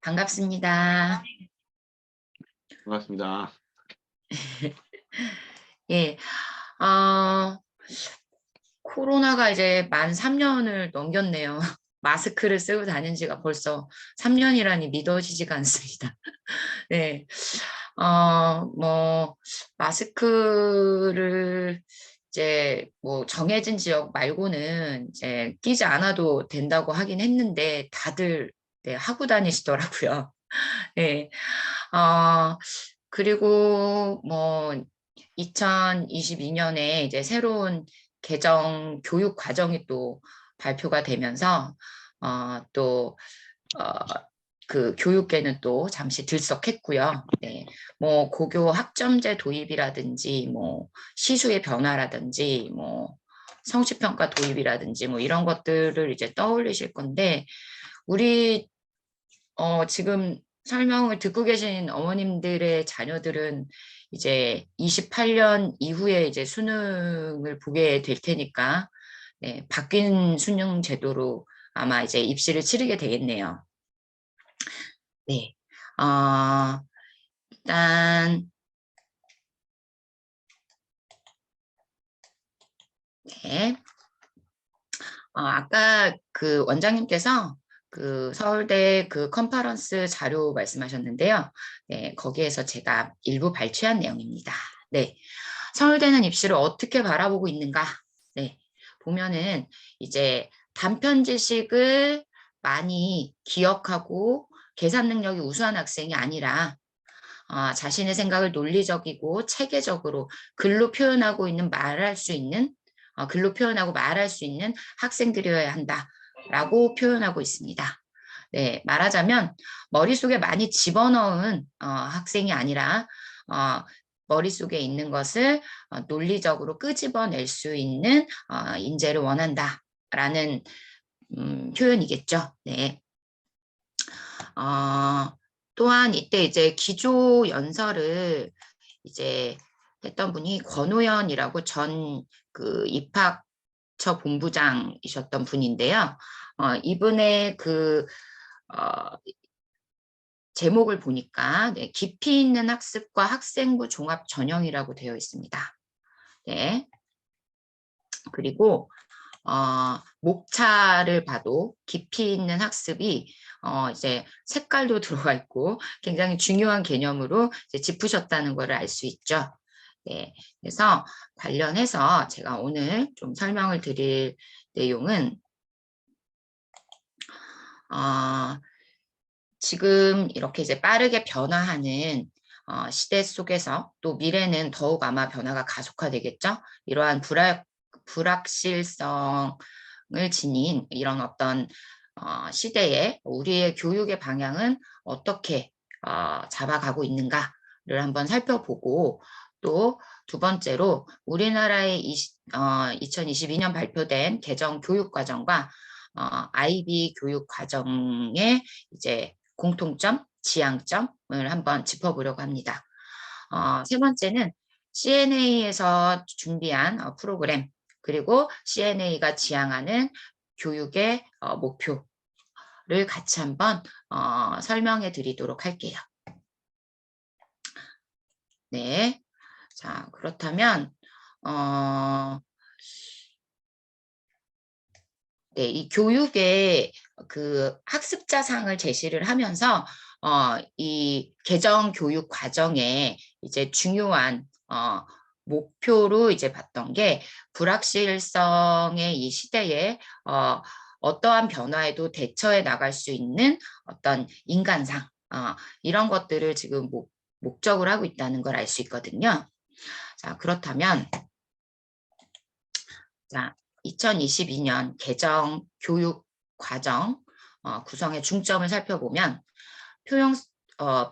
반갑습니다. 반갑습니다. 예, 어, 코로나가 이제 만 3년을 넘겼네요. 마스크를 쓰고 다닌 지가 벌써 3년이라니 믿어지지가 않습니다. 네, 뭐, 마스크를 이제 뭐 정해진 지역 말고는 이제 끼지 않아도 된다고 하긴 했는데 다들 네, 하고 다니시더라고요. 네, 어, 그리고 뭐 2022년에 이제 새로운 개정 교육 과정이 또 발표가 되면서 또 그 교육계는 또 잠시 들썩했고요. 네, 뭐 고교 학점제 도입이라든지 뭐 시수의 변화라든지 뭐 성취평가 도입이라든지 뭐 이런 것들을 이제 떠올리실 건데 우리 지금 설명을 듣고 계신 어머님들의 자녀들은 이제 28년 이후에 이제 수능을 보게 될 테니까, 네, 바뀐 수능 제도로 아마 이제 입시를 치르게 되겠네요. 네. 일단, 네. 아까 그 원장님께서 그 서울대 그 컨퍼런스 자료 말씀하셨는데요. 네, 거기에서 제가 일부 발췌한 내용입니다. 네. 서울대는 입시를 어떻게 바라보고 있는가? 네. 보면은 이제 단편 지식을 많이 기억하고 계산 능력이 우수한 학생이 아니라 자신의 생각을 논리적이고 체계적으로 글로 표현하고 있는 말할 수 있는 글로 표현하고 말할 수 있는 학생들이어야 한다라고 표현하고 있습니다. 네, 말하자면 머릿속에 많이 집어넣은 학생이 아니라 머릿속에 있는 것을 논리적으로 끄집어낼 수 있는 인재를 원한다라는 표현이겠죠. 네. 또한 이때 이제 기조 연설을 이제 했던 분이 권오연이라고 전 그 입학처 본부장이셨던 분인데요. 이분의 그 제목을 보니까 네, 깊이 있는 학습과 학생부 종합 전형이라고 되어 있습니다. 네. 그리고 목차를 봐도 깊이 있는 학습이 이제 색깔도 들어가 있고 굉장히 중요한 개념으로 이제 짚으셨다는 것을 알 수 있죠. 네, 그래서 관련해서 제가 오늘 좀 설명을 드릴 내용은 지금 이렇게 이제 빠르게 변화하는 시대 속에서 또 미래는 더욱 아마 변화가 가속화되겠죠. 이러한 불확실성을 지닌 이런 어떤 시대에 우리의 교육의 방향은 어떻게 잡아가고 있는가를 한번 살펴보고 또 두 번째로 우리나라의 2022년 발표된 개정 교육과정과 IB 교육과정의 이제 공통점, 지향점을 한번 짚어보려고 합니다. 세 번째는 CNA에서 준비한 프로그램 그리고 CNA가 지향하는 교육의 목표를 같이 한번 설명해 드리도록 할게요. 네, 자 그렇다면 네, 이 교육의 그 학습자상을 제시를 하면서 이 개정 교육 과정에 이제 중요한 목표로 이제 봤던 게 불확실성의 이 시대에 어떠한 변화에도 대처해 나갈 수 있는 어떤 인간상 이런 것들을 지금 목적으로 하고 있다는 걸 알 수 있거든요. 자, 그렇다면 자, 2022년 개정 교육 과정 구성의 중점을 살펴보면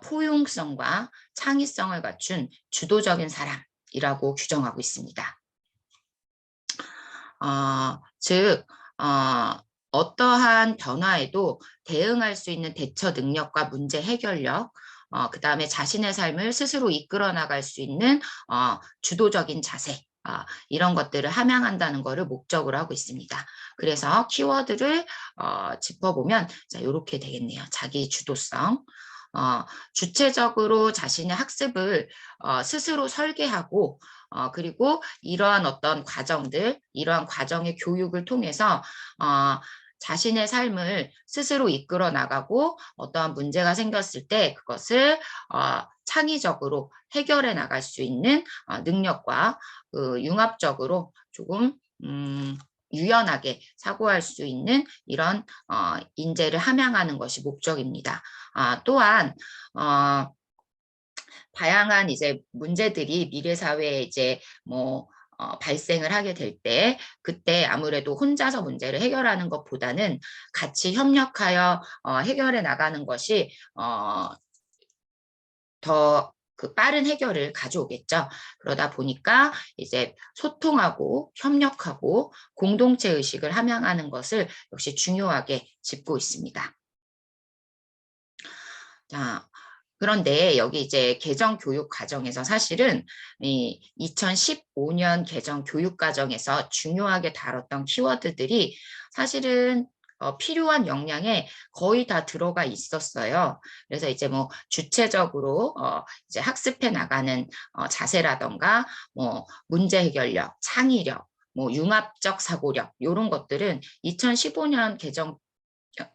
포용성과 창의성을 갖춘 주도적인 사람이라고 규정하고 있습니다. 즉 어떠한 변화에도 대응할 수 있는 대처 능력과 문제 해결력, 그 다음에 자신의 삶을 스스로 이끌어 나갈 수 있는 주도적인 자세, 이런 것들을 함양한다는 것을 목적으로 하고 있습니다. 그래서 키워드를 짚어보면 자, 이렇게 되겠네요. 자기 주도성. 주체적으로 자신의 학습을 스스로 설계하고 그리고 이러한 어떤 과정들, 이러한 과정의 교육을 통해서 자신의 삶을 스스로 이끌어 나가고 어떠한 문제가 생겼을 때 그것을 창의적으로 해결해 나갈 수 있는 능력과 융합적으로 조금 유연하게 사고할 수 있는 이런 인재를 함양하는 것이 목적입니다. 또한 다양한 이제 문제들이 미래 사회에 이제 뭐 발생을 하게 될 때 그때 아무래도 혼자서 문제를 해결하는 것보다는 같이 협력하여 해결해 나가는 것이 더 그 빠른 해결을 가져오겠죠. 그러다 보니까 이제 소통하고 협력하고 공동체 의식을 함양하는 것을 역시 중요하게 짚고 있습니다. 자, 그런데 여기 이제 개정 교육 과정에서 사실은 이 2015년 개정 교육 과정에서 중요하게 다뤘던 키워드들이 사실은 필요한 역량에 거의 다 들어가 있었어요. 그래서 이제 뭐 주체적으로 이제 학습해 나가는 자세라던가 뭐 문제 해결력, 창의력, 뭐 융합적 사고력 이런 것들은 2015년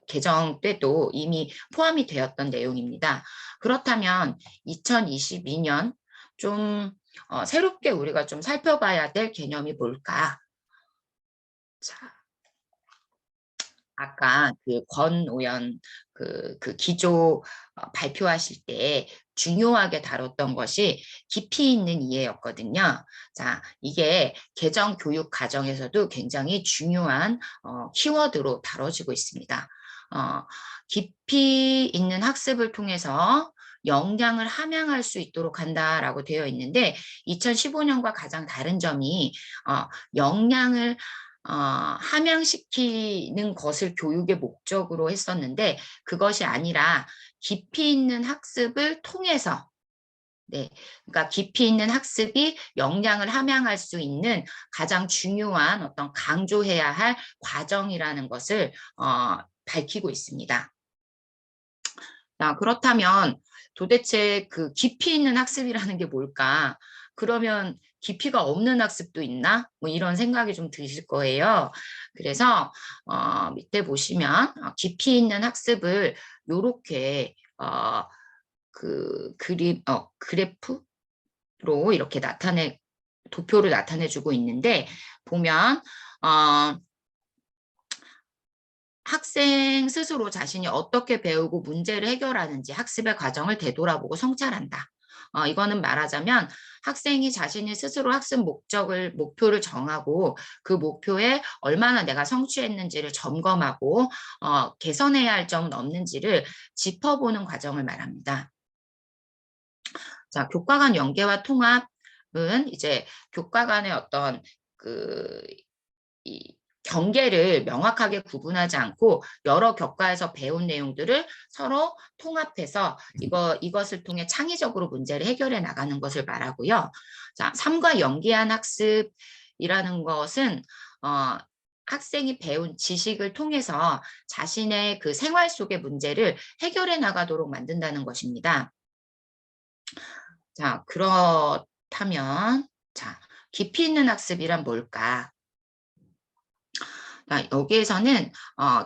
개정 때도 이미 포함이 되었던 내용입니다. 그렇다면 2022년 좀 새롭게 우리가 좀 살펴봐야 될 개념이 뭘까? 자, 아까 그 권오연 그 기조 발표하실 때 중요하게 다뤘던 것이 깊이 있는 이해였거든요. 자, 이게 개정 교육 과정에서도 굉장히 중요한 키워드로 다뤄지고 있습니다. 깊이 있는 학습을 통해서 역량을 함양할 수 있도록 한다라고 되어 있는데 2015년과 가장 다른 점이 역량을 함양시키는 것을 교육의 목적으로 했었는데 그것이 아니라 깊이 있는 학습을 통해서 네, 그러니까 깊이 있는 학습이 역량을 함양할 수 있는 가장 중요한 어떤 강조해야 할 과정이라는 것을 밝히고 있습니다. 자, 그렇다면 도대체 그 깊이 있는 학습이라는 게 뭘까? 그러면 깊이가 없는 학습도 있나? 뭐 이런 생각이 좀 드실 거예요. 그래서 밑에 보시면 깊이 있는 학습을 요렇게 그 그래프로 이렇게 도표를 나타내 주고 있는데 보면 학생 스스로 자신이 어떻게 배우고 문제를 해결하는지 학습의 과정을 되돌아보고 성찰한다. 이거는 말하자면 학생이 자신이 스스로 학습 목표를 정하고 그 목표에 얼마나 내가 성취했는지를 점검하고 개선해야 할 점은 없는지를 짚어보는 과정을 말합니다. 자, 교과 간 연계와 통합은 이제 교과 간의 어떤 이 경계를 명확하게 구분하지 않고 여러 교과에서 배운 내용들을 서로 통합해서 이것을 통해 창의적으로 문제를 해결해 나가는 것을 말하고요. 자, 삶과 연계한 학습이라는 것은 학생이 배운 지식을 통해서 자신의 그 생활 속의 문제를 해결해 나가도록 만든다는 것입니다. 자, 그렇다면 자, 깊이 있는 학습이란 뭘까? 여기에서는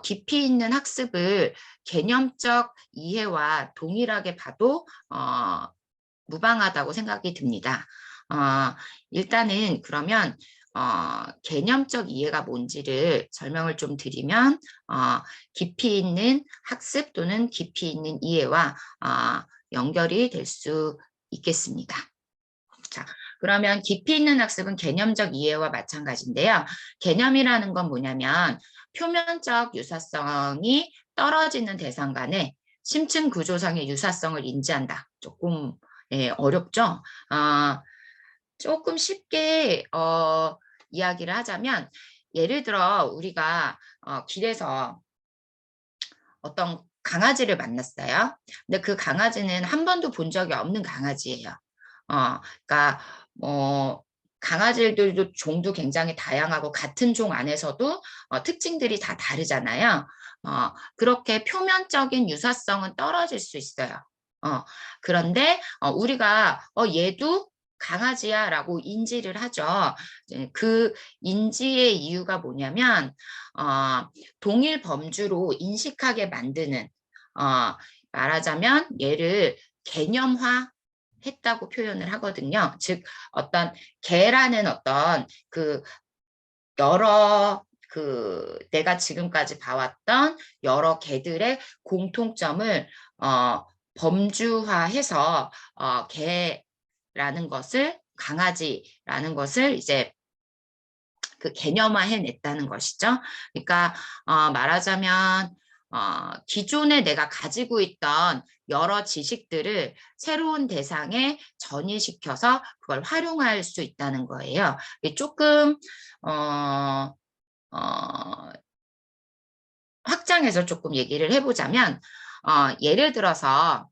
깊이 있는 학습을 개념적 이해와 동일하게 봐도 무방하다고 생각이 듭니다. 일단은 그러면 개념적 이해가 뭔지를 설명을 좀 드리면 깊이 있는 학습 또는 깊이 있는 이해와 연결이 될 수 있겠습니다. 자, 그러면 깊이 있는 학습은 개념적 이해와 마찬가지인데요. 개념이라는 건 뭐냐면 표면적 유사성이 떨어지는 대상 간의 심층 구조상의 유사성을 인지한다. 조금 어렵죠? 조금 쉽게 이야기를 하자면 예를 들어 우리가 길에서 어떤 강아지를 만났어요. 근데 그 강아지는 한 번도 본 적이 없는 강아지예요. 그러니까 뭐 강아지들도 종도 굉장히 다양하고 같은 종 안에서도 특징들이 다 다르잖아요. 그렇게 표면적인 유사성은 떨어질 수 있어요. 그런데 우리가 얘도 강아지야 라고 인지를 하죠. 그 인지의 이유가 뭐냐면 동일 범주로 인식하게 만드는 말하자면 얘를 개념화 했다고 표현을 하거든요. 즉 어떤 개라는 어떤 그 여러 내가 지금까지 봐왔던 여러 개들의 공통점을 범주화해서 개라는 것을 강아지라는 것을 이제 그 개념화해냈다는 것이죠. 그러니까 말하자면 기존에 내가 가지고 있던 여러 지식들을 새로운 대상에 전이시켜서 그걸 활용할 수 있다는 거예요. 조금 확장해서 조금 얘기를 해보자면 예를 들어서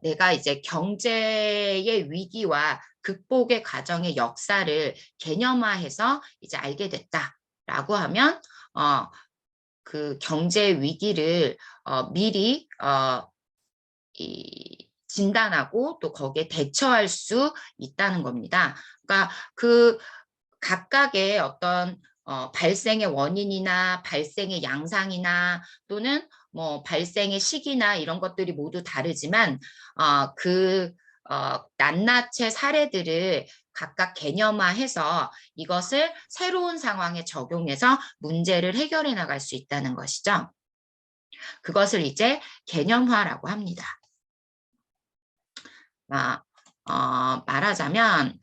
내가 이제 경제의 위기와 극복의 과정의 역사를 개념화해서 이제 알게 됐다라고 하면 그 경제 위기를 미리 진단하고 또 거기에 대처할 수 있다는 겁니다. 그러니까 그 각각의 어떤 발생의 원인이나 발생의 양상이나 또는 뭐 발생의 시기나 이런 것들이 모두 다르지만 낱낱의 사례들을 각각 개념화해서 이것을 새로운 상황에 적용해서 문제를 해결해 나갈 수 있다는 것이죠. 그것을 이제 개념화라고 합니다. 말하자면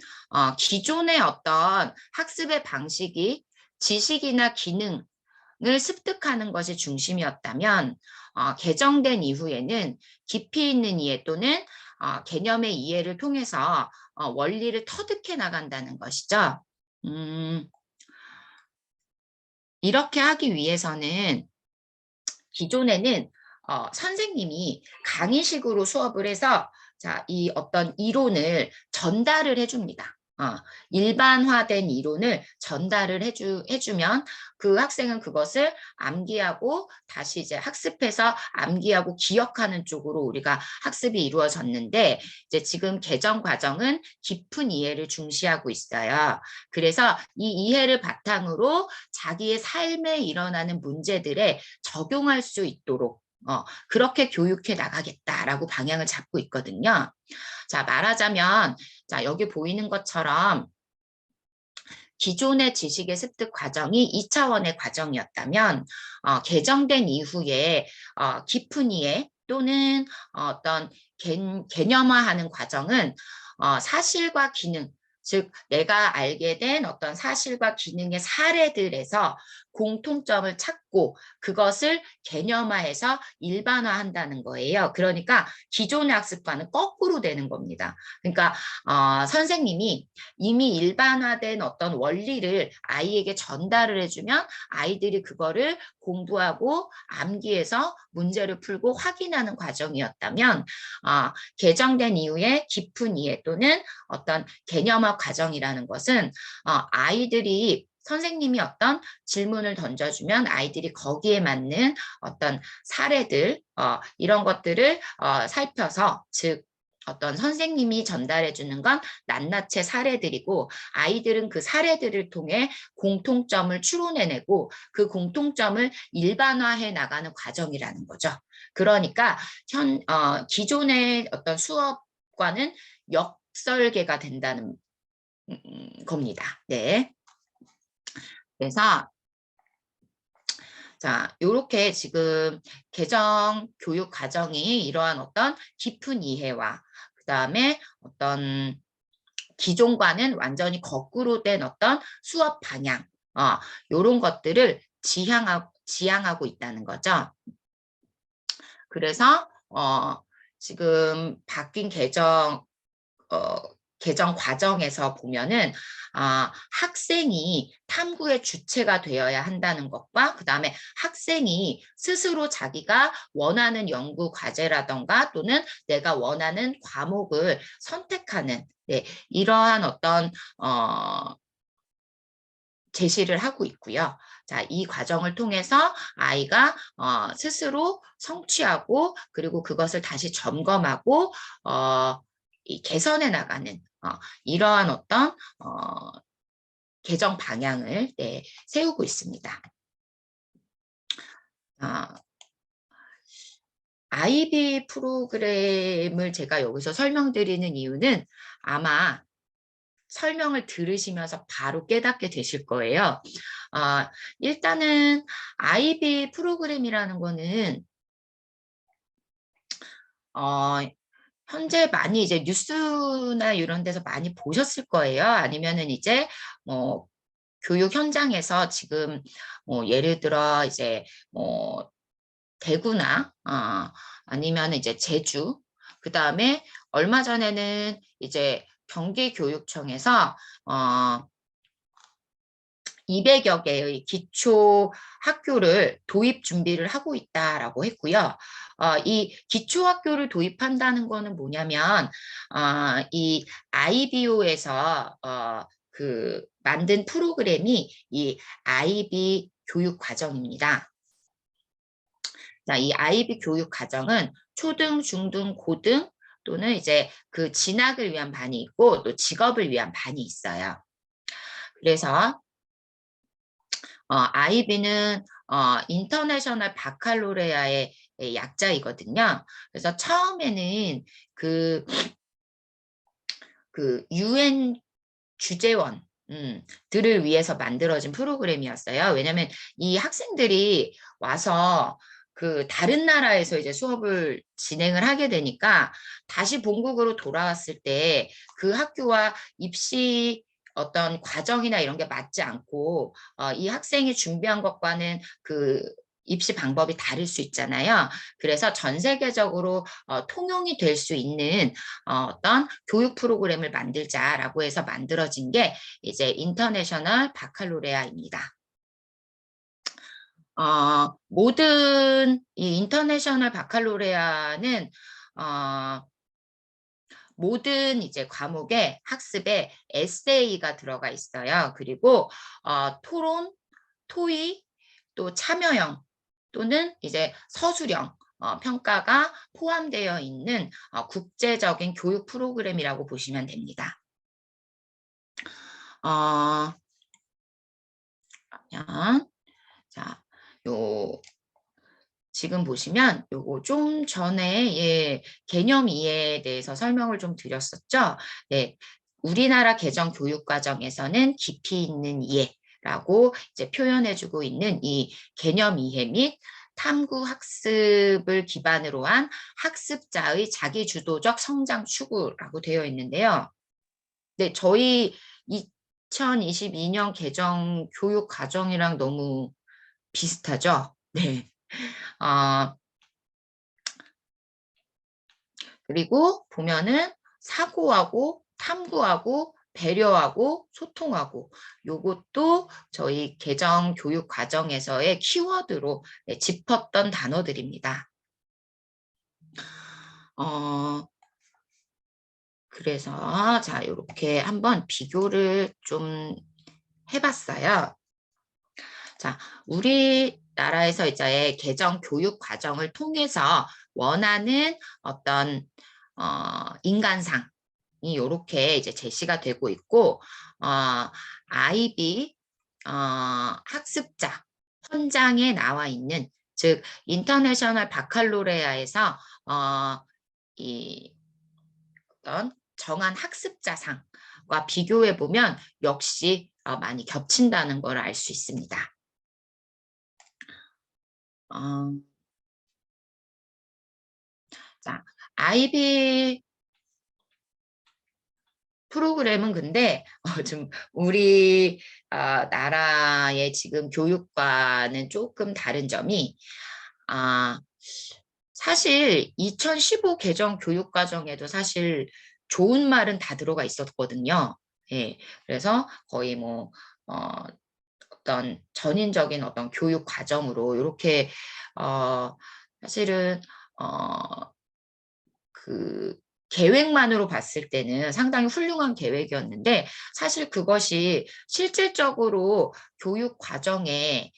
기존의 어떤 학습의 방식이 지식이나 기능을 습득하는 것이 중심이었다면 개정된 이후에는 깊이 있는 이해 또는 개념의 이해를 통해서 원리를 터득해 나간다는 것이죠. 이렇게 하기 위해서는 기존에는 선생님이 강의식으로 수업을 해서 이 어떤 이론을 전달을 해줍니다. 일반화된 이론을 전달을 해주면 그 학생은 그것을 암기하고 다시 이제 학습해서 암기하고 기억하는 쪽으로 우리가 학습이 이루어졌는데 이제 지금 개정 과정은 깊은 이해를 중시하고 있어요. 그래서 이 이해를 바탕으로 자기의 삶에 일어나는 문제들에 적용할 수 있도록 그렇게 교육해 나가겠다라고 방향을 잡고 있거든요. 자, 말하자면 자, 여기 보이는 것처럼 기존의 지식의 습득 과정이 2차원의 과정이었다면 개정된 이후에 깊은 이해 또는 어떤 개념화하는 과정은 사실과 기능, 즉 내가 알게 된 어떤 사실과 기능의 사례들에서 공통점을 찾고 그것을 개념화해서 일반화한다는 거예요. 그러니까 기존의 학습과는 거꾸로 되는 겁니다. 그러니까 선생님이 이미 일반화된 어떤 원리를 아이에게 전달을 해주면 아이들이 그거를 공부하고 암기해서 문제를 풀고 확인하는 과정이었다면 개정된 이후에 깊은 이해 또는 어떤 개념화 과정이라는 것은 아이들이 선생님이 어떤 질문을 던져주면 아이들이 거기에 맞는 어떤 사례들 이런 것들을 살펴서 즉 어떤 선생님이 전달해 주는 건 낱낱의 사례들이고 아이들은 그 사례들을 통해 공통점을 추론해내고 그 공통점을 일반화해 나가는 과정이라는 거죠. 그러니까 기존의 어떤 수업과는 역설계가 된다는 겁니다. 네. 그래서 자, 요렇게 지금 개정 교육 과정이 이러한 어떤 깊은 이해와 그다음에 어떤 기존과는 완전히 거꾸로 된 어떤 수업 방향 요런 것들을 지향하고 있다는 거죠. 그래서 지금 바뀐 개정 과정에서 보면은 학생이 탐구의 주체가 되어야 한다는 것과 그다음에 학생이 스스로 자기가 원하는 연구 과제라던가 또는 내가 원하는 과목을 선택하는 네, 이러한 어떤 제시를 하고 있고요. 자, 이 과정을 통해서 아이가 스스로 성취하고 그리고 그것을 다시 점검하고 개선해 나가는 이러한 어떤 개정 방향을 네, 세우고 있습니다. IB 프로그램을 제가 여기서 설명드리는 이유는 아마 설명을 들으시면서 바로 깨닫게 되실 거예요. 일단은 IB 프로그램이라는 거는 현재 많이 이제 뉴스나 이런 데서 많이 보셨을 거예요. 아니면은 이제 뭐 교육 현장에서 지금 뭐 예를 들어 이제 뭐 대구나 아니면 이제 제주 그다음에 얼마 전에는 이제 경기교육청에서 200여 개의 기초 학교를 도입 준비를 하고 있다라고 했고요. 이 기초 학교를 도입한다는 거는 뭐냐면 이 IBO에서 그 만든 프로그램이 이 IB 교육 과정입니다. 자, 이 IB 교육 과정은 초등, 중등, 고등 또는 이제 그 진학을 위한 반이 있고 또 직업을 위한 반이 있어요. 그래서 IB는 인터내셔널 바칼로레아의 약자이거든요. 그래서 처음에는 그 UN 주재원 들을 위해서 만들어진 프로그램이었어요. 왜냐하면 이 학생들이 와서 그 다른 나라에서 이제 수업을 진행을 하게 되니까 다시 본국으로 돌아왔을 때 그 학교와 입시 어떤 과정이나 이런 게 맞지 않고 이 학생이 준비한 것과는 그 입시 방법이 다를 수 있잖아요. 그래서 전 세계적으로 통용이 될 수 있는 어떤 교육 프로그램을 만들자라고 해서 만들어진 게 이제 인터내셔널 바칼로레아입니다. 모든 이 인터내셔널 바칼로레아는 모든 이제 과목에 학습에 에세이가 들어가 있어요. 그리고 토론, 토의, 또 참여형 또는 이제 서술형 평가가 포함되어 있는 국제적인 교육 프로그램이라고 보시면 됩니다. 그러면 자, 요 지금 보시면 요거 좀 전에 개념 이해에 대해서 설명을 좀 드렸었죠. 네, 우리나라 개정 교육 과정에서는 깊이 있는 이해라고 이제 표현해주고 있는 이 개념 이해 및 탐구 학습을 기반으로 한 학습자의 자기주도적 성장 추구라고 되어 있는데요. 네, 저희 2022년 개정 교육 과정이랑 너무 비슷하죠? 네. 그리고 보면은 사고하고 탐구하고 배려하고 소통하고 요것도 저희 개정 교육 과정에서의 키워드로 짚었던 단어들입니다. 그래서 자 이렇게 한번 비교를 좀 해봤어요. 자, 우리나라에서 이제 개정 교육 과정을 통해서 원하는 어떤 인간상이 이렇게 이제 제시가 되고 있고 IB 학습자 현장에 나와 있는 즉 인터내셔널 바칼로레아에서 이 어떤 정한 학습자상과 비교해 보면 역시 많이 겹친다는 걸 알 수 있습니다. 자, IB 프로그램은 근데 좀 우리 나라의 지금 교육과는 조금 다른 점이 사실 2015 개정 교육과정에도 사실 좋은 말은 다 들어가 있었거든요. 예, 그래서 거의 뭐 어떤 전인적인 어떤 교육 과정으로 이렇게 사실은 그 계획만으로 봤을 때는 상당히 훌륭한 계획이었는데 사실 그것이 실질적으로 교육 과정에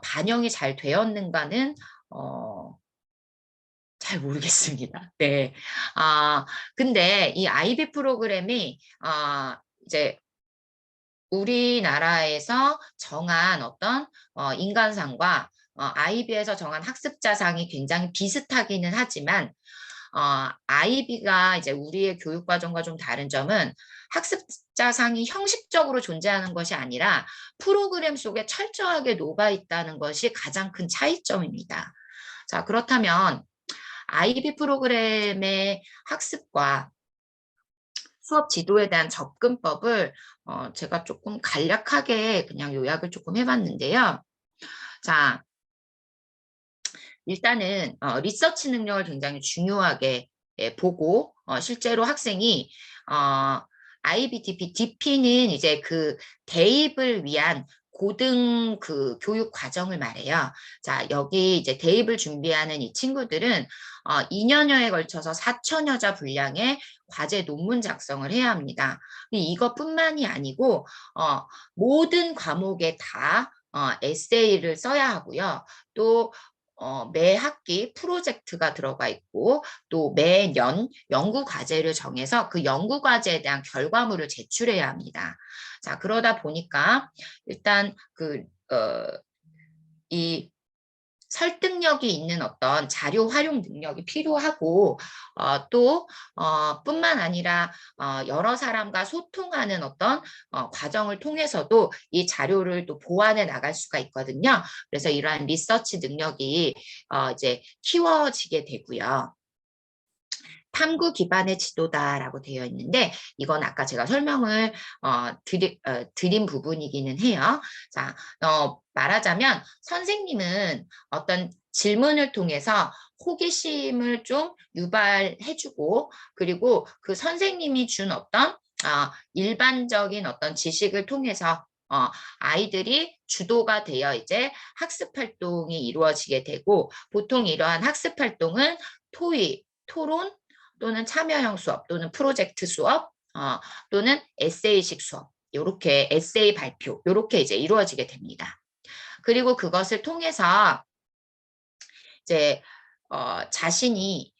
반영이 잘 되었는가는 잘 모르겠습니다. 네. 근데 이 IB 프로그램이 이제 우리나라에서 정한 어떤 인간상과 IB에서 정한 학습자상이 굉장히 비슷하기는 하지만 IB가 이제 우리의 교육과정과 좀 다른 점은 학습자상이 형식적으로 존재하는 것이 아니라 프로그램 속에 철저하게 녹아 있다는 것이 가장 큰 차이점입니다. 자, 그렇다면 IB 프로그램의 학습과 수업 지도에 대한 접근법을 제가 조금 간략하게 그냥 요약을 조금 해봤는데요. 자, 일단은 리서치 능력을 굉장히 중요하게 보고 실제로 학생이 IBDP, DP는 이제 그 대입을 위한 고등 그 교육 과정을 말해요. 자, 여기 이제 대입을 준비하는 이 친구들은 2년여에 걸쳐서 4천여 자 분량의 과제 논문 작성을 해야 합니다. 이것뿐만이 아니고 모든 과목에 다 에세이를 써야 하고요. 또 매 학기 프로젝트가 들어가 있고 또 매년 연구 과제를 정해서 그 연구 과제에 대한 결과물을 제출해야 합니다. 자, 그러다 보니까 일단 이 설득력이 있는 어떤 자료 활용 능력이 필요하고 뿐만 아니라 여러 사람과 소통하는 어떤 과정을 통해서도 이 자료를 또 보완해 나갈 수가 있거든요. 그래서 이러한 리서치 능력이 이제 키워지게 되고요. 탐구 기반의 지도다라고 되어 있는데 이건 아까 제가 설명을 드린 부분이기는 해요. 자, 말하자면 선생님은 어떤 질문을 통해서 호기심을 좀 유발해주고 그리고 그 선생님이 준 어떤 일반적인 어떤 지식을 통해서 아이들이 주도가 되어 이제 학습 활동이 이루어지게 되고 보통 이러한 학습 활동은 토의, 토론, 또는 참여형 수업 또는 프로젝트 수업 또는 에세이식 수업 이렇게 에세이 발표 이렇게 이제 이루어지게 됩니다. 그리고 그것을 통해서 이제 자신이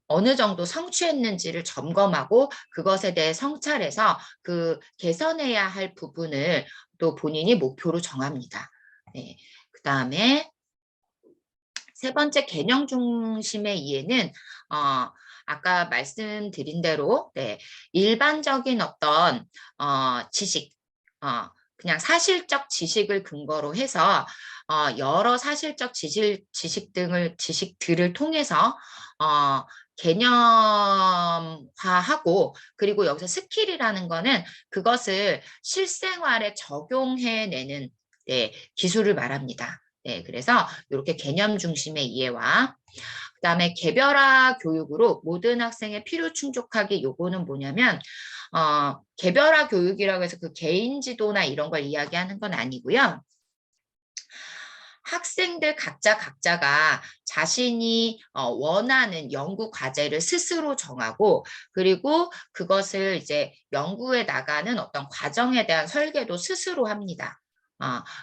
어느 정도 성취했는지를 점검하고 그것에 대해 성찰해서 그 개선해야 할 부분을 또 본인이 목표로 정합니다. 네. 그 다음에 세 번째 개념 중심의 이해는 아까 말씀드린 대로 네, 일반적인 어떤 지식, 그냥 사실적 지식을 근거로 해서 여러 사실적 지식들을 통해서 개념화하고 그리고 여기서 스킬이라는 거는 그것을 실생활에 적용해내는 네, 기술을 말합니다. 네, 그래서 이렇게 개념 중심의 이해와 그다음에 개별화 교육으로 모든 학생의 필요 충족하기 요거는 뭐냐면 개별화 교육이라고 해서 그 개인 지도나 이런 걸 이야기하는 건 아니고요. 학생들 각자가 자신이 원하는 연구 과제를 스스로 정하고 그리고 그것을 이제 연구해 나가는 어떤 과정에 대한 설계도 스스로 합니다.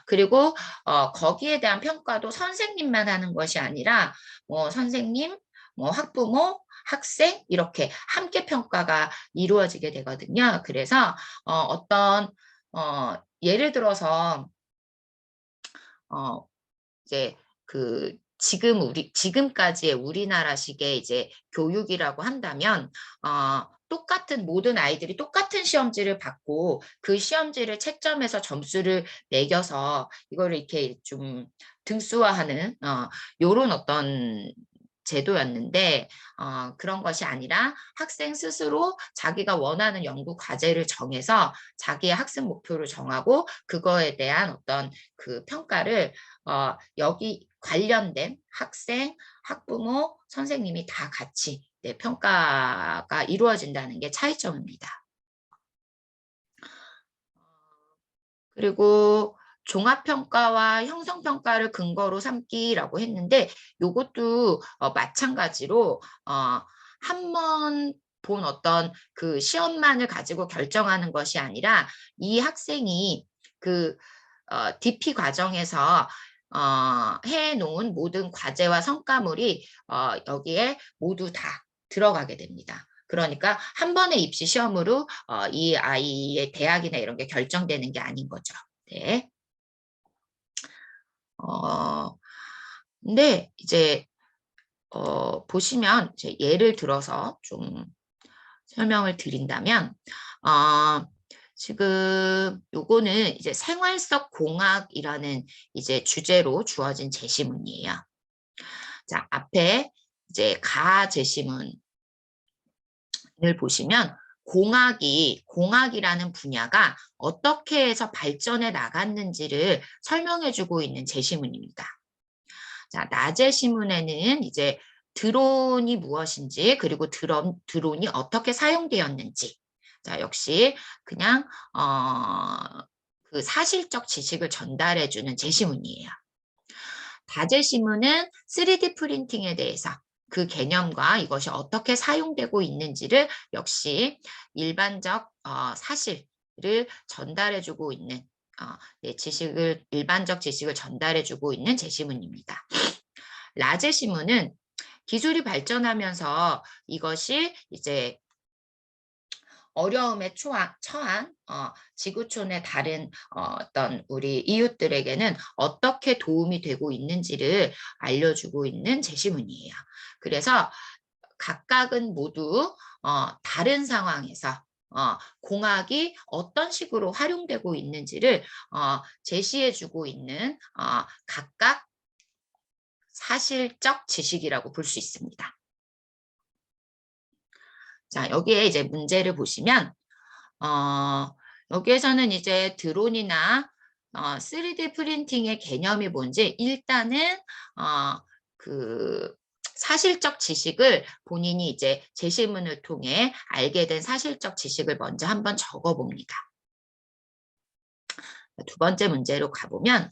그리고 거기에 대한 평가도 선생님만 하는 것이 아니라 뭐 선생님, 뭐 학부모, 학생 이렇게 함께 평가가 이루어지게 되거든요. 그래서 어떤 예를 들어서 이제 지금까지의 우리나라식의 이제 교육이라고 한다면, 똑같은 모든 아이들이 똑같은 시험지를 받고 그 시험지를 채점해서 점수를 매겨서 이거를 이렇게 좀 등수화하는, 요런 어떤 제도였는데, 그런 것이 아니라 학생 스스로 자기가 원하는 연구 과제를 정해서 자기의 학습 목표를 정하고 그거에 대한 어떤 그 평가를 여기 관련된 학생, 학부모, 선생님이 다 같이 네, 평가가 이루어진다는 게 차이점입니다. 그리고 종합평가와 형성평가를 근거로 삼기라고 했는데 이것도 마찬가지로 한 번 본 어떤 그 시험만을 가지고 결정하는 것이 아니라 이 학생이 그 DP 과정에서 해놓은 모든 과제와 성과물이 여기에 모두 다 들어가게 됩니다. 그러니까 한 번의 입시 시험으로 이 아이의 대학이나 이런 게 결정되는 게 아닌 거죠. 네. 근데 이제 보시면 이제 예를 들어서 좀 설명을 드린다면 지금 요거는 이제 생활 속 공학이라는 이제 주제로 주어진 제시문이에요. 자, 앞에 이제 가 제시문을 보시면 공학이라는 분야가 어떻게 해서 발전해 나갔는지를 설명해 주고 있는 제시문입니다. 자, 나 제시문에는 이제 드론이 무엇인지 그리고 드론이 어떻게 사용되었는지 자, 역시 그냥 그 사실적 지식을 전달해 주는 제시문이에요. 다제시문은 3D 프린팅에 대해서 그 개념과 이것이 어떻게 사용되고 있는지를 역시 일반적 사실을 전달해주고 있는 네, 일반적 지식을 전달해주고 있는 제시문입니다. 라제시문은 기술이 발전하면서 이것이 이제 어려움에 처한 지구촌의 다른 어떤 우리 이웃들에게는 어떻게 도움이 되고 있는지를 알려주고 있는 제시문이에요. 그래서 각각은 모두 다른 상황에서 공학이 어떤 식으로 활용되고 있는지를 제시해주고 있는 각각 사실적 지식이라고 볼 수 있습니다. 자, 여기에 이제 문제를 보시면 여기에서는 이제 드론이나 3D 프린팅의 개념이 뭔지 일단은 그 사실적 지식을 본인이 이제 제시문을 통해 알게 된 사실적 지식을 먼저 한번 적어봅니다. 두 번째 문제로 가보면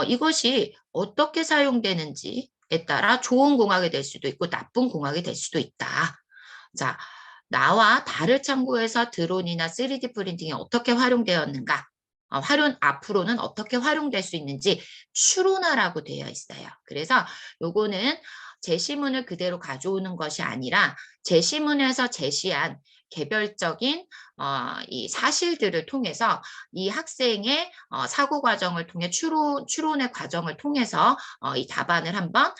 이것이 어떻게 사용되는지에 따라 좋은 공학이 될 수도 있고 나쁜 공학이 될 수도 있다. 자, 나와 달을 참고해서 드론이나 3D 프린팅이 어떻게 활용되었는가, 앞으로는 어떻게 활용될 수 있는지 추론하라고 되어 있어요. 그래서 요거는 제시문을 그대로 가져오는 것이 아니라 제시문에서 제시한 개별적인 이 사실들을 통해서 이 학생의 사고 과정을 통해 추론의 과정을 통해서 이 답안을 한번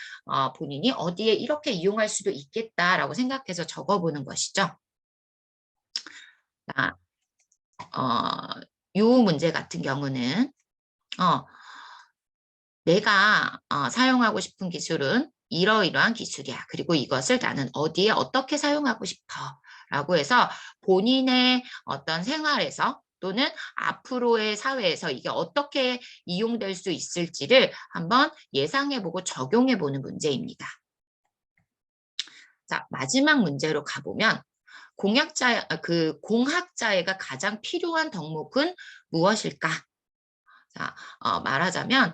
본인이 어디에 이렇게 이용할 수도 있겠다라고 생각해서 적어보는 것이죠. 자, 이 문제 같은 경우는 내가 사용하고 싶은 기술은 이러이러한 기술이야. 그리고 이것을 나는 어디에 어떻게 사용하고 싶어. 라고 해서 본인의 어떤 생활에서 또는 앞으로의 사회에서 이게 어떻게 이용될 수 있을지를 한번 예상해보고 적용해보는 문제입니다. 자, 마지막 문제로 가보면 공학자애가 가장 필요한 덕목은 무엇일까? 자, 말하자면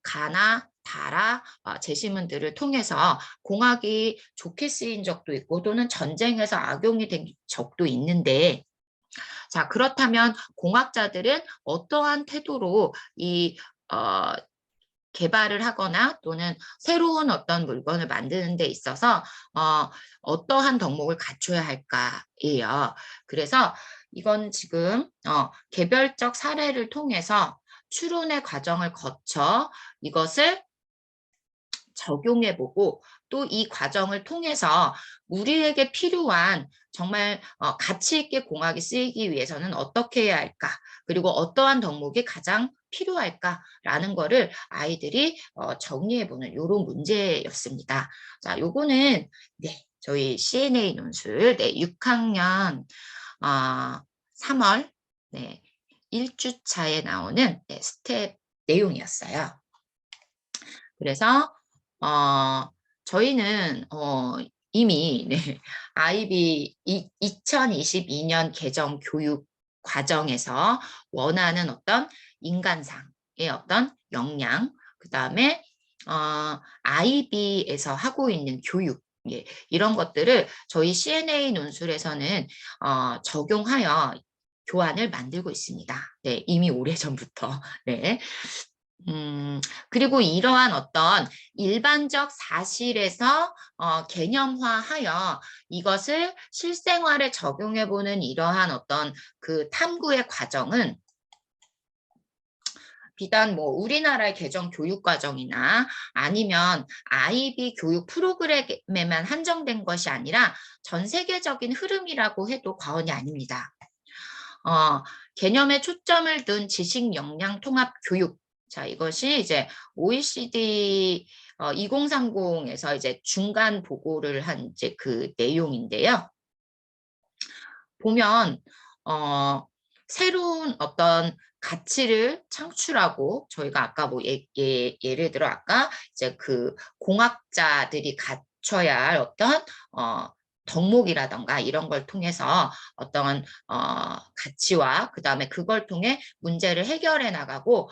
가나 다라 제시문들을 통해서 공학이 좋게 쓰인 적도 있고 또는 전쟁에서 악용이 된 적도 있는데 자 그렇다면 공학자들은 어떠한 태도로 이 개발을 하거나 또는 새로운 어떤 물건을 만드는 데 있어서 어떠한 덕목을 갖춰야 할까예요. 그래서 이건 지금 개별적 사례를 통해서 추론의 과정을 거쳐 이것을 적용해보고 또 이 과정을 통해서 우리에게 필요한 정말 가치 있게 공학이 쓰이기 위해서는 어떻게 해야 할까 그리고 어떠한 덕목이 가장 필요할까라는 거를 아이들이 정리해보는 이런 문제였습니다. 자, 요거는 네 저희 CNA 논술 네 6학년 3월 네 1주차에 나오는 네, 스텝 내용이었어요. 그래서 저희는 이미 네, IB 2022년 개정 교육 과정에서 원하는 어떤 인간상의 어떤 역량, 그 다음에 IB에서 하고 있는 교육 예, 이런 것들을 저희 CNA 논술에서는 적용하여 교환을 만들고 있습니다. 네, 이미 오래전부터. 네. 그리고 이러한 어떤 일반적 사실에서 개념화하여 이것을 실생활에 적용해보는 이러한 어떤 그 탐구의 과정은 비단 뭐 우리나라의 개정 교육 과정이나 아니면 IB 교육 프로그램에만 한정된 것이 아니라 전 세계적인 흐름이라고 해도 과언이 아닙니다. 개념에 초점을 둔 지식 역량 통합 교육. 자, 이것이 이제 OECD 2030에서 이제 중간 보고를 한 이제 그 내용인데요. 보면 새로운 어떤 가치를 창출하고 저희가 아까 뭐 예를 들어 아까 이제 그 공학자들이 갖춰야 할 어떤 덕목이라던가 이런 걸 통해서 어떤 가치와 그 다음에 그걸 통해 문제를 해결해 나가고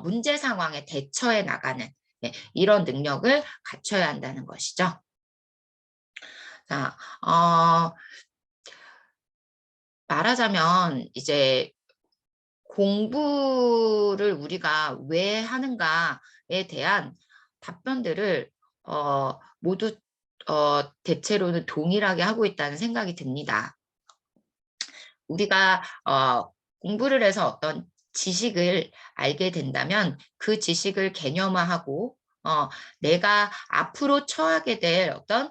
문제 상황에 대처해 나가는 네, 이런 능력을 갖춰야 한다는 것이죠. 자, 말하자면 이제 공부를 우리가 왜 하는가에 대한 답변들을 모두 대체로는 동일하게 하고 있다는 생각이 듭니다. 우리가 공부를 해서 어떤 지식을 알게 된다면 그 지식을 개념화하고 내가 앞으로 처하게 될 어떤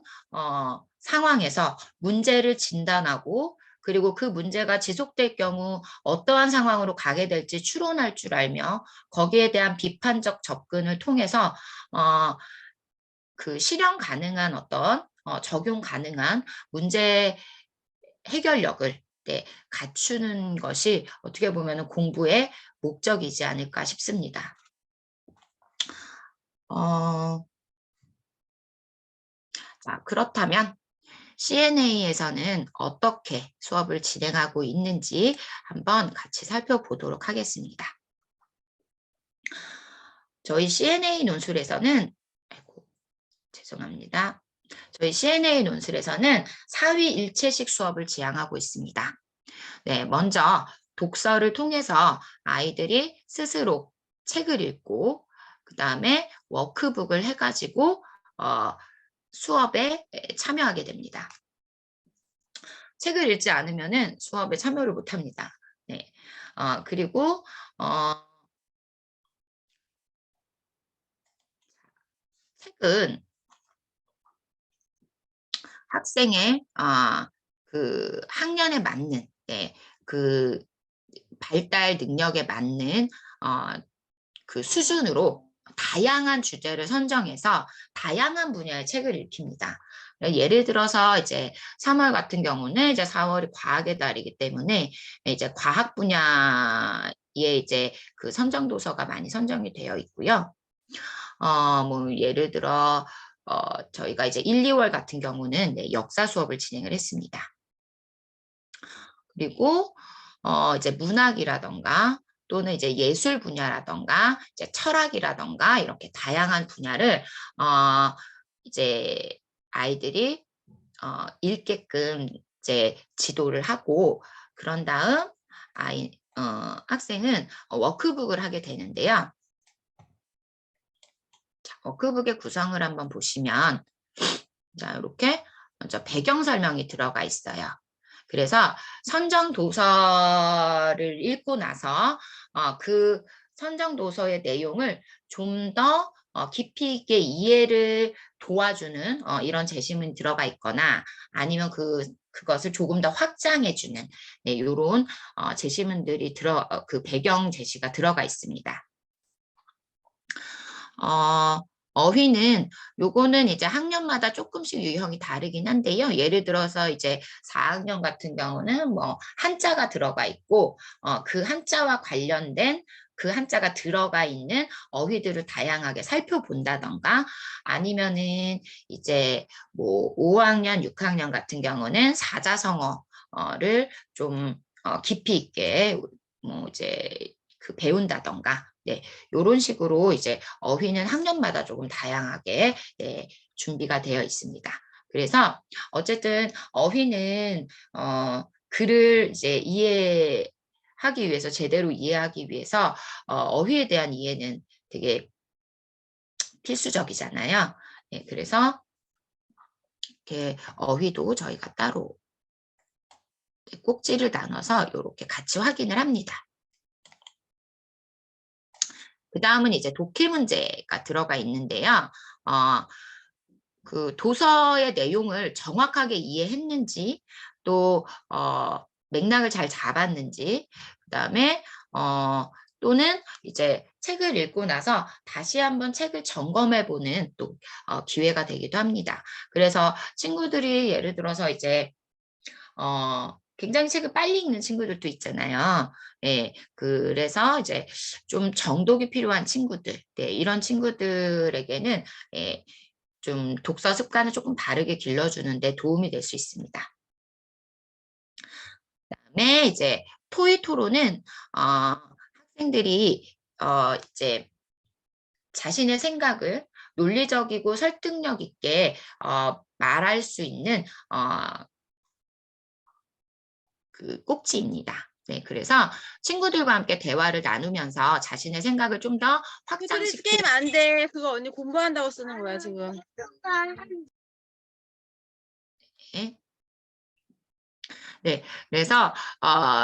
상황에서 문제를 진단하고 그리고 그 문제가 지속될 경우 어떠한 상황으로 가게 될지 추론할 줄 알며 거기에 대한 비판적 접근을 통해서 그 실현 가능한 어떤 적용 가능한 문제 해결력을 네, 갖추는 것이 어떻게 보면 공부의 목적이지 않을까 싶습니다. 자, 그렇다면 CNA에서는 어떻게 수업을 진행하고 있는지 한번 같이 살펴보도록 하겠습니다. 저희 CNA 논술에서는 아이고, 죄송합니다. 저희 CNA 논술에서는 사위일체식 수업을 지향하고 있습니다. 네, 먼저 독서를 통해서 아이들이 스스로 책을 읽고 그 다음에 워크북을 해가지고 수업에 참여하게 됩니다. 책을 읽지 않으면은 수업에 참여를 못합니다. 네, 그리고 책은 학생의 그 학년에 맞는 네, 그 발달 능력에 맞는 그 수준으로 다양한 주제를 선정해서 다양한 분야의 책을 읽힙니다. 예를 들어서 이제 3월 같은 경우는 이제 4월이 과학의 달이기 때문에 이제 과학 분야에 이제 그 선정 도서가 많이 선정이 되어 있고요. 뭐 예를 들어 저희가 이제 1, 2월 같은 경우는 네, 역사 수업을 진행을 했습니다. 그리고 이제 문학이라던가 또는 이제 예술 분야라던가 이제 철학이라던가 이렇게 다양한 분야를 이제 아이들이 읽게끔 이제 지도를 하고 그런 다음 학생은 워크북을 하게 되는데요. 자, 워크북의 구성을 한번 보시면 자, 이렇게 먼저 배경 설명이 들어가 있어요. 그래서 선정 도서를 읽고 나서 그 선정 도서의 내용을 좀 더 깊이 있게 이해를 도와주는 이런 제시문이 들어가 있거나 아니면 그것을 조금 더 확장해주는 네, 이런 제시문들이 그 배경 제시가 들어가 있습니다. 어휘는 요거는 이제 학년마다 조금씩 유형이 다르긴 한데요. 예를 들어서 이제 4학년 같은 경우는 뭐 한자가 들어가 있고 그 한자와 관련된 그 한자가 들어가 있는 어휘들을 다양하게 살펴본다던가 아니면은 이제 뭐 5학년, 6학년 같은 경우는 사자성어를 좀 깊이 있게 뭐 이제 그 배운다던가 네, 이런 식으로 이제 어휘는 학년마다 조금 다양하게 네, 준비가 되어 있습니다. 그래서 어쨌든 어휘는 글을 이제 이해하기 위해서 제대로 이해하기 위해서 어휘에 대한 이해는 되게 필수적이잖아요. 네, 그래서 이렇게 어휘도 저희가 따로 꼭지를 나눠서 이렇게 같이 확인을 합니다. 그 다음은 이제 독해 문제가 들어가 있는데요. 그 도서의 내용을 정확하게 이해했는지 또 맥락을 잘 잡았는지 그다음에 또는 이제 책을 읽고 나서 다시 한번 책을 점검해 보는 또 기회가 되기도 합니다. 그래서 친구들이 예를 들어서 이제 굉장히 책을 빨리 읽는 친구들도 있잖아요. 예, 그래서 이제 좀 정독이 필요한 친구들, 네, 이런 친구들에게는 예, 좀 독서 습관을 조금 바르게 길러주는 데 도움이 될 수 있습니다. 그다음에 이제 토의 토론은 학생들이 이제 자신의 생각을 논리적이고 설득력 있게 말할 수 있는 그 꼭지입니다. 네, 그래서 친구들과 함께 대화를 나누면서 자신의 생각을 좀 더 테트리스 확장시키는 게임 안 돼. 그거 언니 공부한다고 쓰는 거야, 지금. 네, 그래서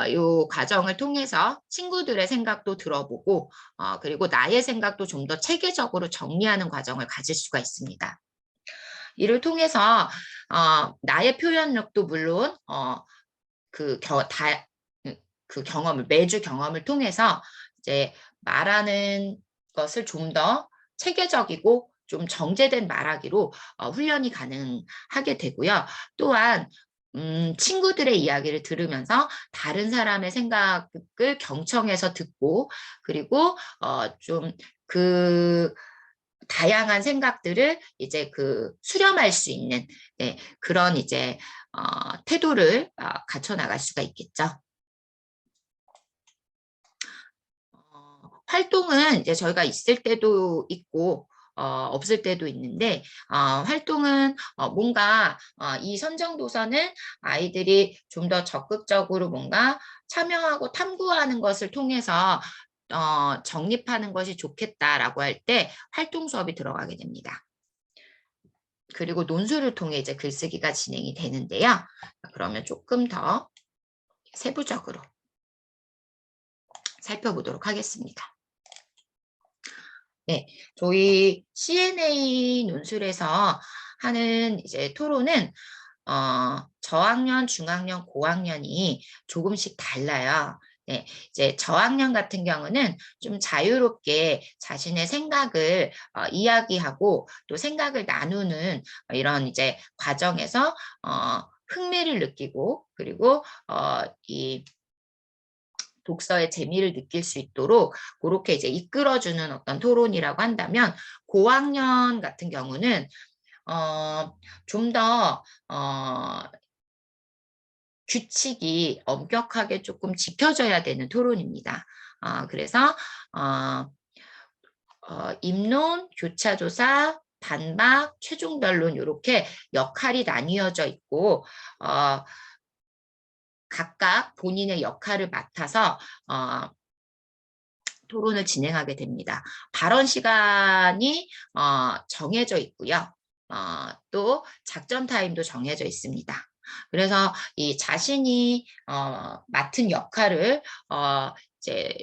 이 과정을 통해서 친구들의 생각도 들어보고 그리고 나의 생각도 좀 더 체계적으로 정리하는 과정을 가질 수가 있습니다. 이를 통해서 나의 표현력도 물론 그, 그 경험을 매주 경험을 통해서 이제 말하는 것을 좀 더 체계적이고 좀 정제된 말하기로 훈련이 가능하게 되고요. 또한 친구들의 이야기를 들으면서 다른 사람의 생각을 경청해서 듣고 그리고 좀 그 다양한 생각들을 이제 그 수렴할 수 있는 네, 그런 이제 태도를 갖춰 나갈 수가 있겠죠. 활동은 이제 저희가 있을 때도 있고 없을 때도 있는데 활동은 뭔가 이 선정도서는 아이들이 좀 더 적극적으로 뭔가 참여하고 탐구하는 것을 통해서 정립하는 것이 좋겠다라고 할 때 활동 수업이 들어가게 됩니다. 그리고 논술을 통해 이제 글쓰기가 진행이 되는데요. 그러면 조금 더 세부적으로 살펴보도록 하겠습니다. 네, 저희 CNA 논술에서 하는 이제 토론은 저학년, 중학년, 고학년이 조금씩 달라요. 네, 이제 저학년 같은 경우는 좀 자유롭게 자신의 생각을 이야기하고 또 생각을 나누는 이런 이제 과정에서 흥미를 느끼고 그리고 이 독서의 재미를 느낄 수 있도록 그렇게 이제 이끌어주는 어떤 토론이라고 한다면 고학년 같은 경우는 좀 더 규칙이 엄격하게 조금 지켜져야 되는 토론입니다. 그래서 입론, 교차조사, 반박, 최종 변론 이렇게 역할이 나뉘어져 있고 각각 본인의 역할을 맡아서 토론을 진행하게 됩니다. 발언 시간이 정해져 있고요. 또 작전 타임도 정해져 있습니다. 그래서 이 자신이 맡은 역할을 이제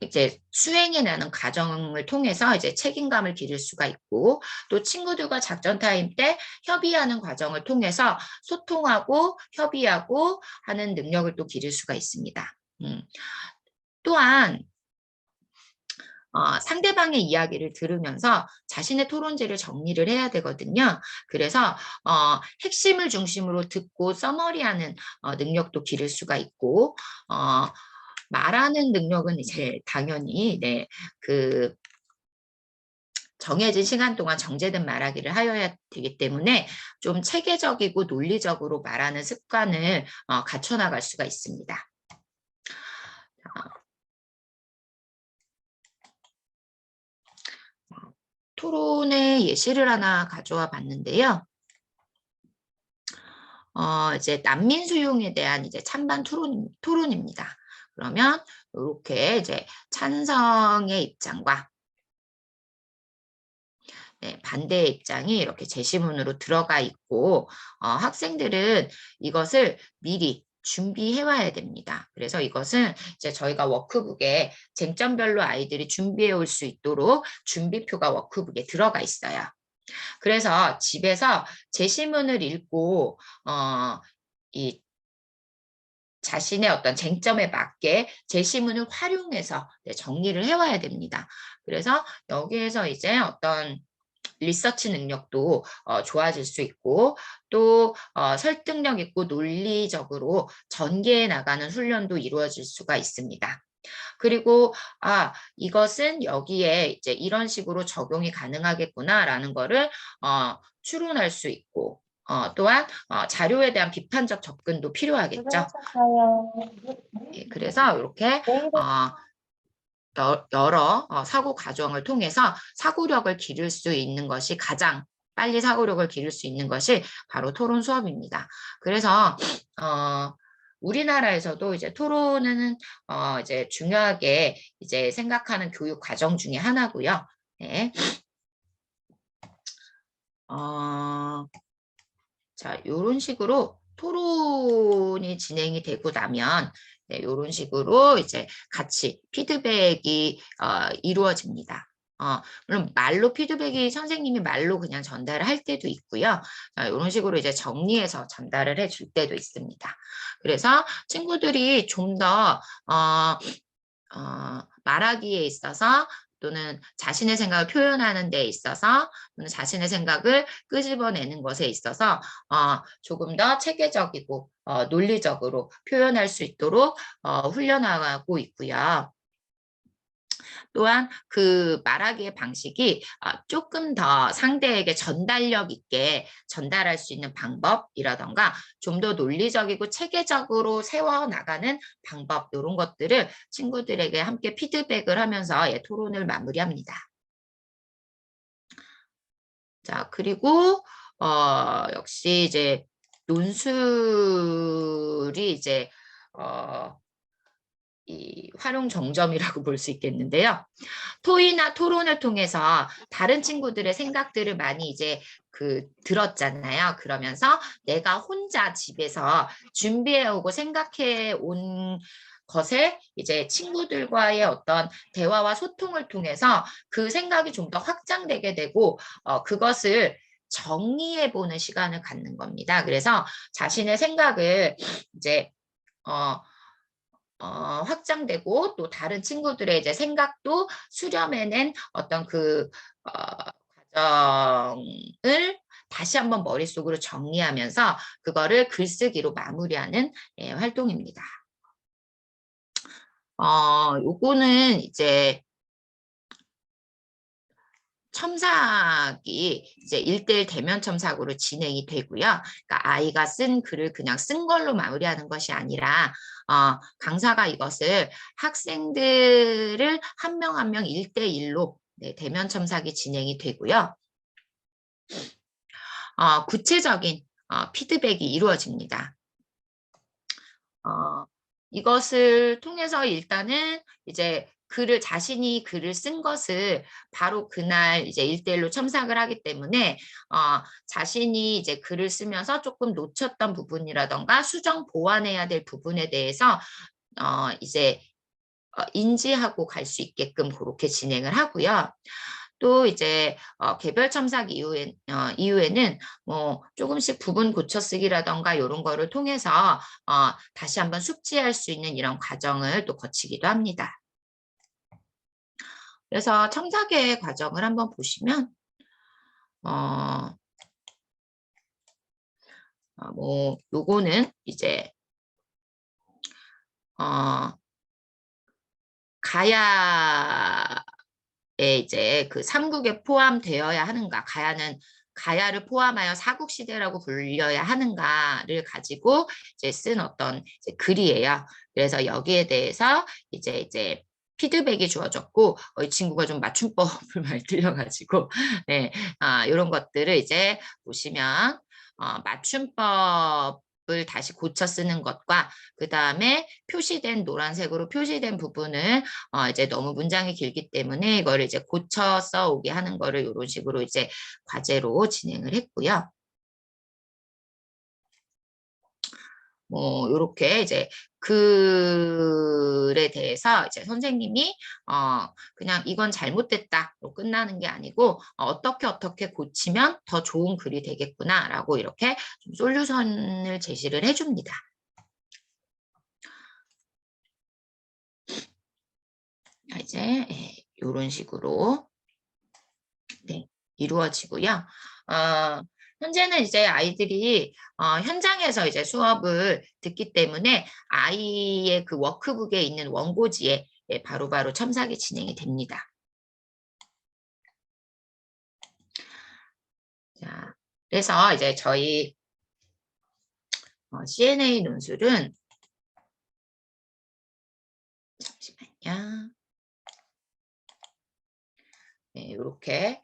이제 수행해 나는 과정을 통해서 이제 책임감을 기를 수가 있고 또 친구들과 작전 타임 때 협의하는 과정을 통해서 소통하고 협의하고 하는 능력을 또 기를 수가 있습니다. 또한 상대방의 이야기를 들으면서 자신의 토론제를 정리를 해야 되거든요. 그래서 핵심을 중심으로 듣고 써머리하는 능력도 기를 수가 있고 말하는 능력은 이제 당연히 네, 그 정해진 시간 동안 정제된 말하기를 하여야 되기 때문에 좀 체계적이고 논리적으로 말하는 습관을 갖춰 나갈 수가 있습니다. 토론의 예시를 하나 가져와 봤는데요. 이제 난민 수용에 대한 이제 찬반 토론입니다. 그러면 이렇게 이제 찬성의 입장과 네, 반대의 입장이 이렇게 제시문으로 들어가 있고 학생들은 이것을 미리 준비해 와야 됩니다. 그래서 이것은 이제 저희가 워크북에 쟁점별로 아이들이 준비해 올 수 있도록 준비표가 워크북에 들어가 있어요. 그래서 집에서 제시문을 읽고 이 자신의 어떤 쟁점에 맞게 제시문을 활용해서 정리를 해와야 됩니다. 그래서 여기에서 이제 어떤 리서치 능력도 좋아질 수 있고 또 설득력 있고 논리적으로 전개해 나가는 훈련도 이루어질 수가 있습니다. 그리고 이것은 여기에 이제 이런 식으로 적용이 가능하겠구나라는 거를 추론할 수 있고 또한 자료에 대한 비판적 접근도 필요하겠죠. 예, 그래서 이렇게 여러 사고 과정을 통해서 사고력을 기를 수 있는 것이 가장 빨리 사고력을 기를 수 있는 것이 바로 토론 수업입니다. 그래서 우리나라에서도 이제 토론은 이제 중요하게 이제 생각하는 교육 과정 중에 하나고요. 네. 자, 이런 식으로 토론이 진행이 되고 나면 네, 이런 식으로 이제 같이 피드백이 이루어집니다. 물론 말로 피드백이 선생님이 말로 그냥 전달을 할 때도 있고요. 이런 식으로 이제 정리해서 전달을 해줄 때도 있습니다. 그래서 친구들이 좀 더 말하기에 있어서 또는 자신의 생각을 표현하는 데 있어서 또는 자신의 생각을 끄집어내는 것에 있어서 조금 더 체계적이고 논리적으로 표현할 수 있도록 훈련하고 있고요. 또한 그 말하기의 방식이 조금 더 상대에게 전달력 있게 전달할 수 있는 방법이라던가 좀 더 논리적이고 체계적으로 세워나가는 방법 이런 것들을 친구들에게 함께 피드백을 하면서 토론을 마무리합니다. 자, 그리고 역시 이제 논술이 이제 이 활용 정점이라고 볼 수 있겠는데요. 토의나 토론을 통해서 다른 친구들의 생각들을 많이 이제 들었잖아요. 그러면서 내가 혼자 집에서 준비해오고 생각해온 것에 이제 친구들과의 어떤 대화와 소통을 통해서 그 생각이 좀 더 확장되게 되고 그것을 정리해보는 시간을 갖는 겁니다. 그래서 자신의 생각을 이제 확장되고 또 다른 친구들의 이제 생각도 수렴해낸 어떤 과정을 다시 한번 머릿속으로 정리하면서 그거를 글쓰기로 마무리하는 활동입니다. 요거는 이제 첨삭이 이제 1:1 대면 첨삭으로 진행이 되고요. 그러니까 아이가 쓴 글을 그냥 쓴 걸로 마무리하는 것이 아니라 강사가 이것을 학생들을 한 명 한 명 1:1로 대면 첨삭이 진행이 되고요. 구체적인 피드백이 이루어집니다. 이것을 통해서 일단은 이제 자신이 글을 쓴 것을 바로 그날 이제 1:1로 첨삭을 하기 때문에 자신이 이제 글을 쓰면서 조금 놓쳤던 부분이라던가 수정 보완해야 될 부분에 대해서 이제 인지하고 갈 수 있게끔 그렇게 진행을 하고요. 또 이제 개별 첨삭 이후에는 뭐 조금씩 부분 고쳐쓰기라던가 이런 거를 통해서 다시 한번 숙지할 수 있는 이런 과정을 또 거치기도 합니다. 그래서 첨삭의 과정을 한번 보시면 뭐 요거는 이제 가야에 이제 그 삼국에 포함되어야 하는가, 가야를 포함하여 사국시대라고 불려야 하는가를 가지고 이제 쓴 어떤 이제 글이에요. 그래서 여기에 대해서 이제 피드백이 주어졌고 이 친구가 좀 맞춤법을 많이 틀려가지고 네, 이런 것들을 이제 보시면 맞춤법을 다시 고쳐 쓰는 것과 그 다음에 표시된 노란색으로 표시된 부분은 이제 너무 문장이 길기 때문에 이거를 이제 고쳐 써오게 하는 거를 이런 식으로 이제 과제로 진행을 했고요. 뭐 이렇게 이제 글에 대해서 이제 선생님이 그냥 이건 잘못됐다로 끝나는 게 아니고 어떻게 고치면 더 좋은 글이 되겠구나라고 이렇게 좀 솔루션을 제시를 해줍니다. 이제 이런 식으로 네, 이루어지고요. 현재는 이제 아이들이 현장에서 이제 수업을 듣기 때문에 아이의 그 워크북에 있는 원고지에 바로바로 첨삭이 진행이 됩니다. 자, 그래서 이제 저희 CNA 논술은 잠시만요. 네, 이렇게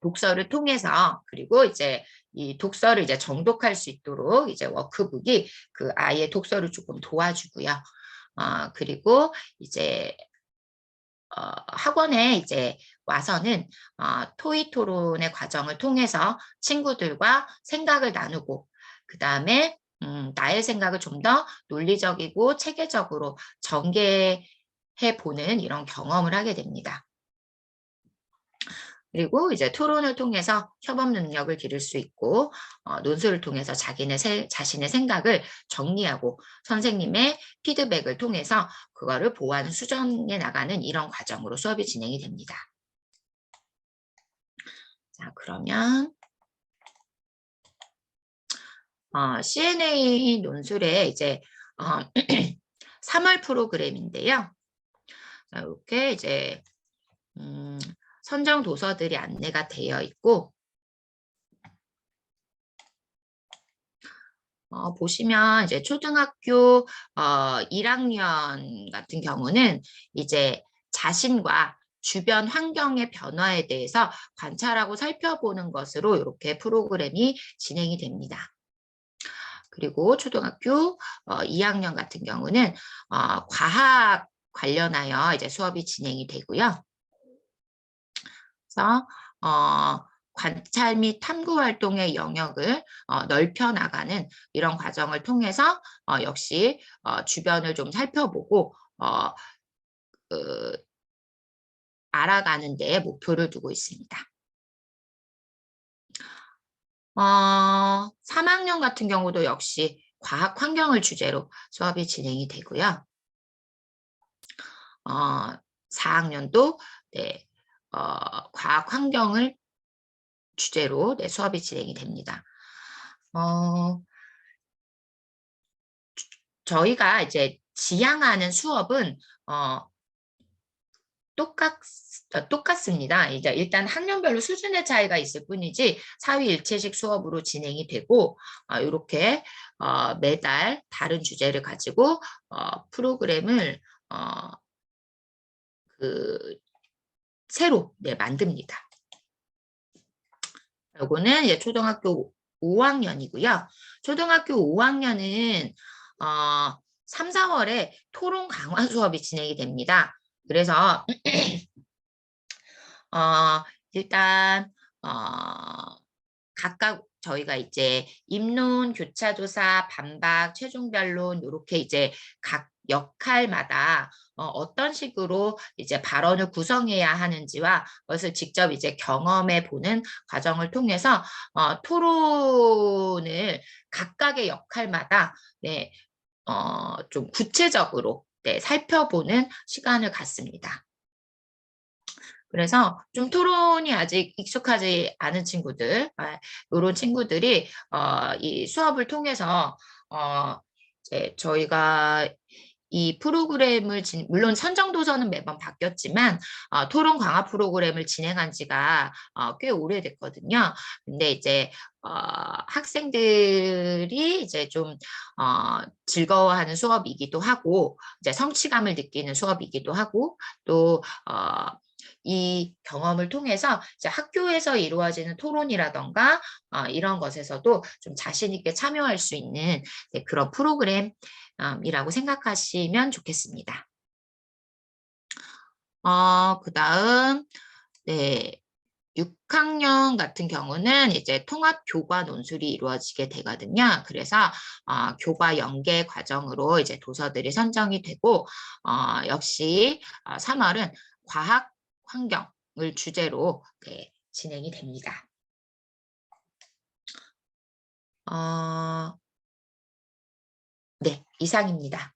독서를 통해서 그리고 이제 이 독서를 이제 정독할 수 있도록 이제 워크북이 그 아이의 독서를 조금 도와주고요. 그리고 이제 학원에 이제 와서는 토의 토론의 과정을 통해서 친구들과 생각을 나누고 그 다음에 나의 생각을 좀 더 논리적이고 체계적으로 전개해 보는 이런 경험을 하게 됩니다. 그리고 이제 토론을 통해서 협업 능력을 기를 수 있고 논술을 통해서 자신의 생각을 정리하고 선생님의 피드백을 통해서 그거를 보완 수정해 나가는 이런 과정으로 수업이 진행이 됩니다. 자, 그러면 CNA 논술의 이제 3월 프로그램인데요. 자, 이렇게 이제 선정 도서들이 안내가 되어 있고 보시면 이제 초등학교 1학년 같은 경우는 이제 자신과 주변 환경의 변화에 대해서 관찰하고 살펴보는 것으로 이렇게 프로그램이 진행이 됩니다. 그리고 초등학교 2학년 같은 경우는 과학 관련하여 이제 수업이 진행이 되고요. 그래서 관찰 및 탐구 활동의 영역을 넓혀 나가는 이런 과정을 통해서 역시 주변을 좀 살펴보고 알아가는 데 목표를 두고 있습니다. 3학년 같은 경우도 역시 과학 환경을 주제로 수업이 진행이 되고요. 4학년도 네, 과학 환경을 주제로 네, 수업이 진행이 됩니다. 저희가 이제 지향하는 수업은 똑같습니다. 이제 일단 학년별로 수준의 차이가 있을 뿐이지 사위일체식 수업으로 진행이 되고 이렇게 매달 다른 주제를 가지고 프로그램을 새로 만듭니다. 요거는 이제 초등학교 5학년이고요. 초등학교 5학년은 3, 4월에 토론 강화 수업이 진행이 됩니다. 그래서 일단 각각 저희가 이제 입론, 교차조사, 반박, 최종 변론 이렇게 이제 각 역할마다 어떤 식으로 이제 발언을 구성해야 하는지와 그것을 직접 이제 경험해 보는 과정을 통해서 토론을 각각의 역할마다 네, 좀 구체적으로 네, 살펴보는 시간을 갖습니다. 그래서 좀 토론이 아직 익숙하지 않은 친구들, 이런 친구들이 이 수업을 통해서 이제 저희가 이 프로그램을 물론 선정 도서는 매번 바뀌었지만 토론 강화 프로그램을 진행한 지가 꽤 오래됐거든요. 근데 이제 학생들이 이제 좀 즐거워하는 수업이기도 하고 이제 성취감을 느끼는 수업이기도 하고 또 이 경험을 통해서 이제 학교에서 이루어지는 토론이라던가 이런 것에서도 좀 자신 있게 참여할 수 있는 그런 프로그램이라고 생각하시면 좋겠습니다. 그다음 네. 6학년 같은 경우는 이제 통합 교과 논술이 이루어지게 되거든요. 그래서 교과 연계 과정으로 이제 도서들이 선정이 되고 역시 3월은 과학 환경을 주제로 네, 진행이 됩니다. 네, 이상입니다.